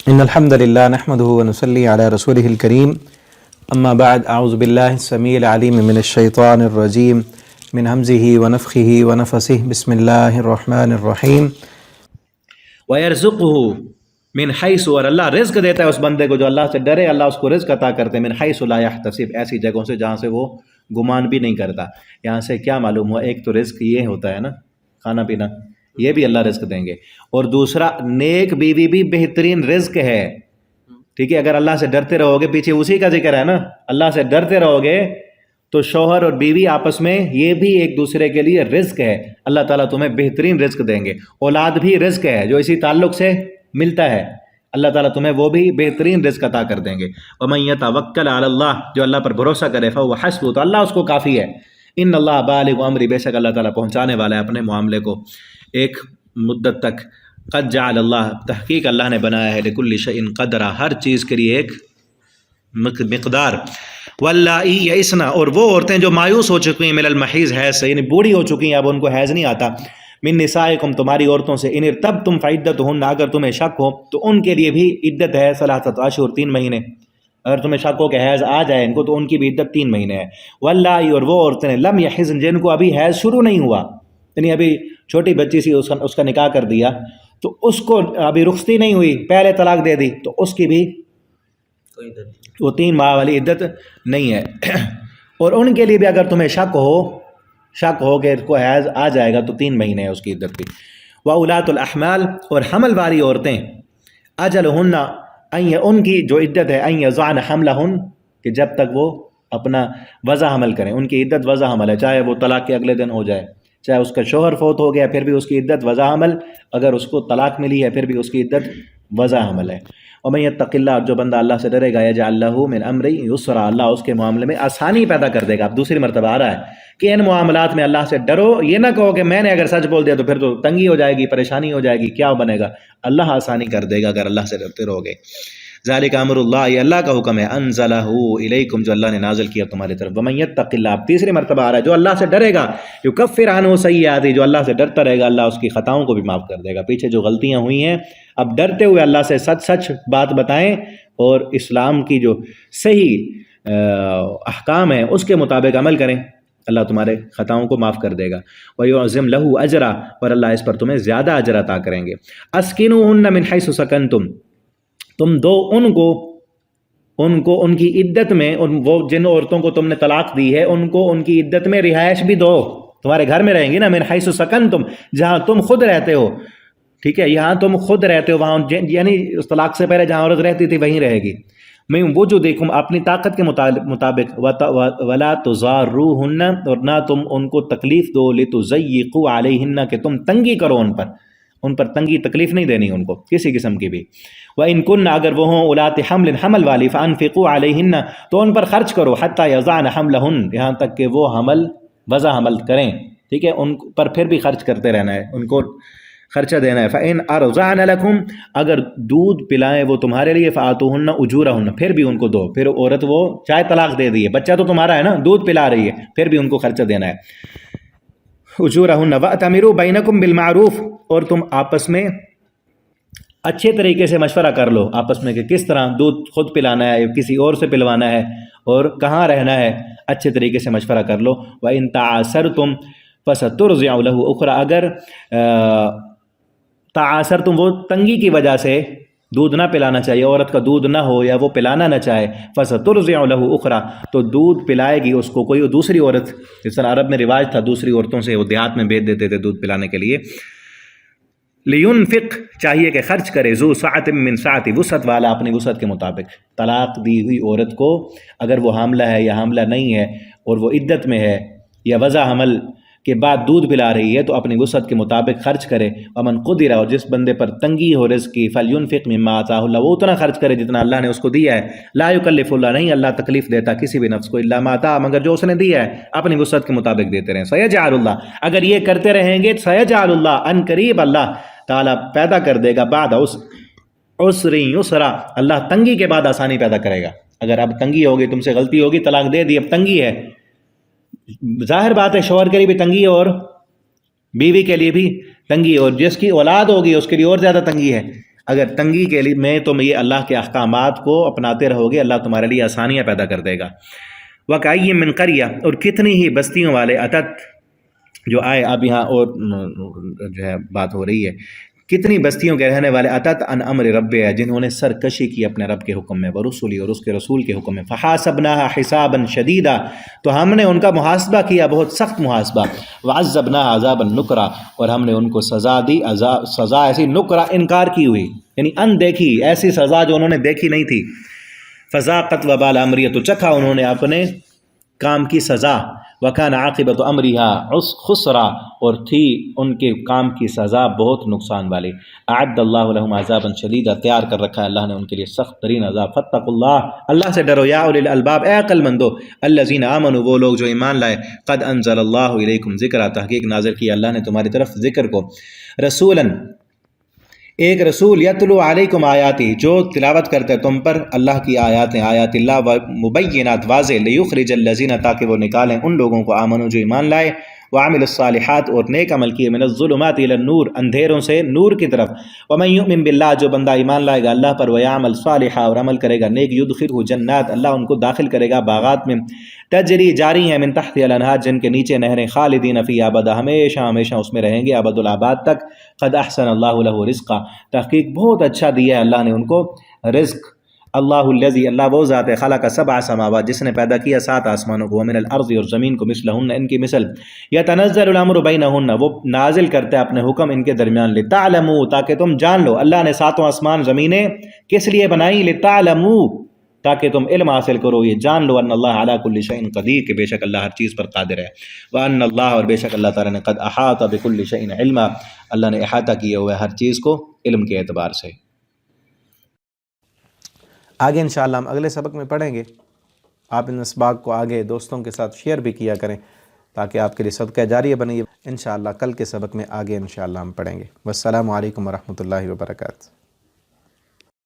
إن الحمد لله نحمده ونصلي على رسوله الكريم أما بعد أعوذ بالله السميع العليم من الشيطان الرجيم من همزه ونفخه ونفسه بسم الله الرحمن الرحيم وَيَرْزُقُهُ من حیث، اور اللہ رزق دیتا ہے اس بندے کو جو اللہ سے ڈرے، اللہ اس کو رزق عطا کرتے ہیں من حیث لا یحتسب، ایسی جگہوں سے جہاں سے وہ گمان بھی نہیں کرتا۔ یہاں سے کیا معلوم ہوا؟ ایک تو رزق یہ ہوتا ہے نا، کھانا پینا، یہ بھی اللہ رزق دیں گے، اور دوسرا نیک بیوی بھی بہترین رزق ہے۔ ٹھیک ہے، اگر اللہ سے ڈرتے رہو گے، پیچھے اسی کا ذکر ہے نا، اللہ سے ڈرتے رہو گے تو شوہر اور بیوی آپس میں یہ بھی ایک دوسرے کے لیے رزق ہے، اللہ تعالیٰ تمہیں بہترین رزق دیں گے۔ اولاد بھی رزق ہے جو اسی تعلق سے ملتا ہے، اللہ تعالیٰ تمہیں وہ بھی بہترین رزق عطا کر دیں گے۔ وَمَن يَتَوَكَّلْ عَلَى اللَّهِ، جو اللہ پر بھروسہ کرے فَهُوَ حَسْبُهُ، تو اللہ اس کو کافی ہے۔ ان اللہ بالغ امری، بے شک اللہ تعالیٰ پہنچانے والا ہے اپنے معاملے کو ایک مدت تک۔ قد جعل اللہ، تحقیق اللہ نے بنایا ہے لکل شیء قدرا، ہر چیز کے لیے ایک مقدار۔ واللائی یئسنا، اور وہ عورتیں جو مایوس ہو چکی ہیں من المحیض، حیض سے، یعنی بوڑھی ہو چکی ہیں، اب ان کو حیض نہیں آتا، من نسائکم، تمہاری عورتوں سے، ان ارتبتم فعدتہن، اگر تمہیں شک ہو تو ان کے لیے بھی عدت ہے ثلاثۃ اشہر، 3 مہینے۔ اگر تمہیں شک ہو کہ حیض آ جائے ان کو تو ان کی بھی عدت 3 مہینے ہے۔ واللائی، اور وہ عورتیں لم یحضن، جن کو ابھی حیض شروع نہیں ہوا، یعنی ابھی چھوٹی بچی سی، اس کا نکاح کر دیا تو اس کو ابھی رخصتی نہیں ہوئی، پہلے طلاق دے دی تو اس کی بھی وہ 3 ماہ والی عدت نہیں ہے۔ اور ان کے لیے بھی اگر تمہیں شک ہو کہ اس کو حیض آ جائے گا تو 3 مہینے ہے اس کی عدت بھی۔ وَأُولَاتُ الْأَحْمَالِ، اور حمل والی عورتیں، أَجَلُهُنَّ، ان کی جو عدت ہے أَن يَضَعْنَ حَمْلَهُنَّ، کہ جب تک وہ اپنا وضع حمل کریں، ان کی عدت وضع حمل ہے، چاہے وہ طلاق کے اگلے دن ہو جائے، چاہے اس کا شوہر فوت ہو گیا پھر بھی اس کی عدت وضع حمل، اگر اس کو طلاق ملی ہے پھر بھی اس کی عدت وضع حمل ہے۔ وَمَن يَتَّقِ اللَّهَ، جو بندہ اللہ سے ڈرے گا، يَجْعَل لَهُ مِنْ أَمْرِهِ يُسْرًا، اللہ اس کے معاملے میں آسانی پیدا کر دے گا۔ اب دوسری مرتبہ آ رہا ہے کہ ان معاملات میں اللہ سے ڈرو، یہ نہ کہو کہ میں نے اگر سچ بول دیا تو پھر تو تنگی ہو جائے گی، پریشانی ہو جائے گی، کیا بنے گا؟ اللہ آسانی کر دے گا اگر اللہ سے ڈرتے رہو گے۔ ذالک امر اللہ، یہ اللہ کا حکم ہے، انزلہ الیکم، جو اللہ نے نازل کیا تمہاری طرف۔ ومن یتق اللہ، اب تیسری مرتبہ آ رہا ہے جو اللہ سے ڈرے گا، یکفر عنہ سیئاتہ، جو اللہ سے ڈرتا رہے گا اللہ اس کی خطاؤں کو بھی معاف کر دے گا۔ پیچھے جو غلطیاں ہوئی ہیں، اب ڈرتے ہوئے اللہ سے سچ بات بتائیں اور اسلام کی جو صحیح احکام ہیں اس کے مطابق عمل کریں، اللہ تمہارے خطاؤں کو معاف کر دے گا۔ وَيُعْظِمْ لَهُ أَجْرًا، اور اللہ اس پر تمہیں زیادہ اجر عطا کریں گے۔ اسکنوہن من حیث سکنتم، تم دو ان کو ان کی عدت میں، وہ جن عورتوں کو تم نے طلاق دی ہے ان کو ان کی عدت میں رہائش بھی دو، تمہارے گھر میں رہیں گی نا، من حیث سکنتم، جہاں تم خود رہتے ہو، ٹھیک ہے، یہاں تم خود رہتے ہو، وہاں یعنی اس طلاق سے پہلے جہاں عورت رہتی تھی وہیں رہے گی۔ میں وجودکم، اپنی طاقت کے مطابق، ولا تضاروہن، اور نہ تم ان کو تکلیف دو، لتضیقوا علیہن، کہ تم تنگی کرو ان پر تنگی تکلیف نہیں دینی ان کو کسی قسم کی بھی۔ وَإِن كُنَّ، اگر وہ ہوں اولات حمل والی، فَأَنفِقُوا عَلَيْهِنَّ، تو ان پر خرچ کرو، حَتَّى يَضَعْنَ حَمْلَهُنَّ، یہاں تک کہ وہ وضع حمل کریں، ٹھیک ہے، ان پر پھر بھی خرچ کرتے رہنا ہے، ان کو خرچہ دینا ہے۔ فَإِنْ أَرْضَعْنَ لَكُمْ، اگر دودھ پلائیں وہ تمہارے لیے، فَآتُوهُنَّ أُجُورَهُنَّ، پھر بھی ان کو دو، پھر عورت وہ چاہے طلاق دے دی ہے، بچہ تو تمہارا ہے نا، دودھ پلا رہی ہے، پھر بھی ان کو خرچہ دینا ہے۔ أُجُورَهُنَّ وَأْتَمِرُوا بَيْنَكُمْ بِالْمَعْرُوفِ، اور تم آپس میں اچھے طریقے سے مشورہ کر لو آپس میں کہ کس طرح دودھ خود پلانا ہے، کسی اور سے پلوانا ہے، اور کہاں رہنا ہے، اچھے طریقے سے مشورہ کر لو۔ وَإِن تَعَاسَرْتُمْ فَسَتُرْضِعُ لَهُ أُخْرَىٰ، اگر تعاثرتم، وہ تنگی کی وجہ سے دودھ نہ پلانا چاہیے، عورت کا دودھ نہ ہو یا وہ پلانا نہ چاہے، فَسَتُرْضِعُ لَهُ أُخْرَىٰ، تو دودھ پلائے گی اس کو کوئی دوسری عورت، جس طرح عرب میں رواج تھا دوسری عورتوں سے وہ دیہات میں بھیج دیتے تھے دودھ پلانے کے لیے۔ لِيُنْفِقْ، چاہیے کہ خرچ کرے، ذو سعۃ من سعتی، وسعت والا اپنی وسعت کے مطابق۔ طلاق دی ہوئی عورت کو اگر وہ حاملہ ہے یا حاملہ نہیں ہے اور وہ عدت میں ہے یا وضع حمل کے بعد دودھ پلا رہی ہے تو اپنی وسعت کے مطابق خرچ کرے۔ ومن قدر، اور جس بندے پر تنگی ہو رزق کی، فلینفق مما آتاہ اللہ، وہ اتنا خرچ کرے جتنا اللہ نے اس کو دیا ہے۔ لا یکلف اللہ، نہیں اللہ تکلیف دیتا کسی بھی نفس کو، الا ما آتاہ، مگر جو اس نے دیا ہے، اپنی وسعت کے مطابق دیتے رہیں۔ سیجعل اللہ، اگر یہ کرتے رہیں گے، سیجعل اللہ، ان قریب اللہ تعالیٰ پیدا کر دے گا، بعد عسر یسرا، اللہ تنگی کے بعد آسانی پیدا کرے گا۔ اگر اب تنگی ہوگی، تم سے غلطی ہوگی، طلاق دے دی، اب تنگی ہے، ظاہر بات ہے شوہر کے لیے بھی تنگی ہے اور بیوی کے لیے بھی تنگی ہے، اور جس کی اولاد ہوگی اس کے لیے اور زیادہ تنگی ہے۔ اگر تنگی کے لیے میں تم یہ اللہ کے احکامات کو اپناتے رہو گے، اللہ تمہارے لیے آسانیاں پیدا کر دے گا۔ وَكَأَيٍّ مِّن قَرْيَةٍ، اور کتنی ہی بستیوں والے، اتت جو آئے، اب یہاں اور جو ہے بات ہو رہی ہے، کتنی بستیوں کے رہنے والے، اتت ان امر ربها، جنہوں نے سرکشی کی اپنے رب کے حکم میں، ورسولی، اور اس کے رسول کے حکم میں، فحاسبناها حسابا شدیدا، تو ہم نے ان کا محاسبہ کیا، بہت سخت محاسبہ، وعذبناها عذابا نکرا، اور ہم نے ان کو سزا دی، سزا ایسی نکرا، انکار کی ہوئی، یعنی اندیکھی ایسی سزا جو انہوں نے دیکھی نہیں تھی، فذاقت وبال امریہ، تو چکھا انہوں نے اپنے کام کی سزا، وکان عاقبت امریہا خسرا، اور تھی ان کے کام کی سزا بہت نقصان والی۔ اعد اللہ لہم عذابا شدیدا، تیار کر رکھا ہے اللہ نے ان کے لیے سخت ترین عذاب۔ فاتقوا اللہ، اللہ سے ڈرو، یا اولی الالباب، اے عقل مندو، الذین آمنوا، وہ لوگ جو ایمان لائے، قد انزل اللہ الیکم ذکرا، تحقیق نازل کیا اللہ نے تمہاری طرف ذکر کو، رسولا، ایک رسول، یتلو علیکم آیاتی، جو تلاوت کرتے ہیں تم پر اللہ کی آیاتیں، آیات اللہ مبینات، واضح، لیخرج الذین، تاکہ وہ نکالیں ان لوگوں کو، آمنوا جو ایمان لائے، وعمل الصالحات، اور نیک عمل کیے، من الظلمات الی النور، اندھیروں سے نور کی طرف، ومن یؤمن باللہ، جو بندہ ایمان لائے گا اللہ پر، ویعمل صالحا، اور عمل کرے گا نیک، یدخلہ جنات، اللہ ان کو داخل کرے گا باغات میں، تجری، جاری ہیں، من تحت الانہار، جن کے نیچے نہریں، خالدین فی ابدا، ہمیشہ ہمیشہ اس میں رہیں گے، ابد الآباد تک۔ قد احسن اللہ لہ رزقا، تحقیق بہت اچھا دیا ہے اللہ نے ان کو رزق۔ اللہ الذی، اللہ وہ ذات ہے، خلق سبع سماوات، جس نے پیدا کیا 7 آسمانوں کو، ومن الارض، اور زمین کو، مثلہن، ان کی مثل، یتنزل الامر بینہن، وہ نازل کرتے اپنے حکم ان کے درمیان، لتعلموا، تاکہ تم جان لو، اللہ نے 7 آسمان زمینیں کس لیے بنائی، لتعلموا، تاکہ تم علم حاصل کرو، یہ جان لو، ان اللہ علی کل شیء قدیر، کہ بے شک اللہ ہر چیز پر قادر ہے، وان اللہ، اور بے شک اللہ تعالیٰ نے، قد احاط بکل شیء علما، اللہ نے احاطہ کیا ہوا ہے ہر چیز کو علم کے اعتبار سے۔ آگے انشاءاللہ ہم اگلے سبق میں پڑھیں گے۔ آپ ان اسباق کو آگے دوستوں کے ساتھ شیئر بھی کیا کریں تاکہ آپ کے لیے صدقہ جاریہ بنے۔ انشاءاللہ کل کے سبق میں آگے انشاءاللہ ہم پڑھیں گے۔ والسلام علیکم ورحمۃ اللہ وبرکاتہ۔